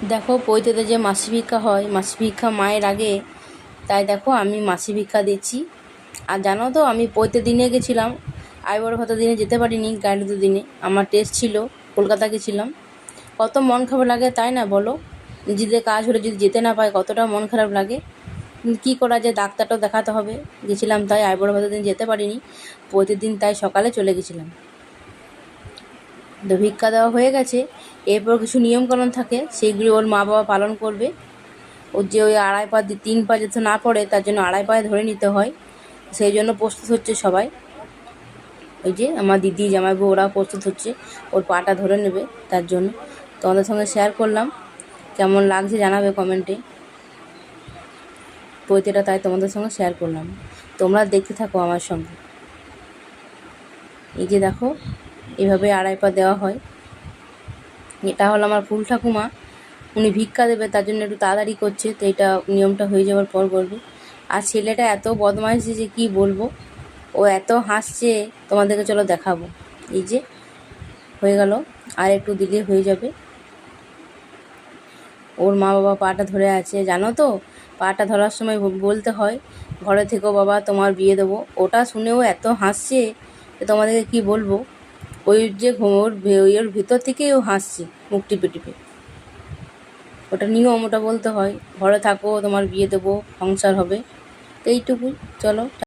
দেখো পৈতেতে যে মাসি ভিক্ষা হয়, মাসি ভিক্ষা মায়ের আগে, তাই দেখো আমি মাসি ভিক্ষা দিচ্ছি। আর জানো তো আমি পৈতে দিনে গেছিলাম, আইবুড়ো ভাতা দিনে যেতে পারিনি, গাড়িতে দিনে আমার টেস্ট ছিল, কলকাতা গেছিলাম। কত মন খারাপ লাগে তাই না বলো? নিজেদের কাজ হলে যদি যেতে না পায় কতটা মন খারাপ লাগে। কী করা যায়, ডাক্তারটাও দেখাতে হবে, গেছিলাম তাই আইবুড়ো ভাতার দিন যেতে পারিনি, পৈতের দিন তাই সকালে চলে গেছিলাম। তো ভিক্ষা দেওয়া হয়ে গেছে, এরপর কিছু নিয়মকানুন থাকে, সেইগুলি ওর মা বাবা পালন করবে। ওর যে ওই 2.5 পা 3 পা যাতে না পড়ে তার জন্য 2.5 পায়ে ধরে নিতে হয়, সেই জন্য প্রস্তুত হচ্ছে সবাই। ওই যে আমার দিদি জামাইবাবু ওরা প্রস্তুত হচ্ছে, ওর পাটা ধরে নেবে, তার জন্য তোমাদের সঙ্গে শেয়ার করলাম। কেমন লাগছে জানাবে কমেন্টে, পৈতেটা তাই তোমাদের সঙ্গে শেয়ার করলাম, তোমরা দেখতে থাকো আমার সঙ্গে। এই যে দেখো এভাবে 2.5 পা দেওয়া হয়। এটা হলো আমার ফুল ঠাকুমা, উনি ভিক্ষা দেবে, তার জন্য একটু তাড়াতাড়ি করছে, তো এটা নিয়মটা হয়ে যাওয়ার পর করবে। আর ছেলেটা এত বদমাইশি যে কী বলবো, ও এত হাসছে, তোমাদেরকে চলো দেখাবো। এই যে হয়ে গেল, আর একটু দিলে হয়ে যাবে। ওর মা বাবা পাটা ধরে আছে, জানো তো পাটা ধরার সময় বলতে হয় ঘরে থেকো বাবা তোমার বিয়ে দেবো। ওটা শুনেও এত হাসছে যে তোমাদেরকে কী বলবো। ওই যে ওর ভিতর থেকেই ও হাসছে মুখ টিপে টিপে। ওটা নিয়ম, ওটা বলতে হয় ঘরে থাকো তোমার বিয়ে দেবো, সংসার হবে, তো এইটুকুই। চলো।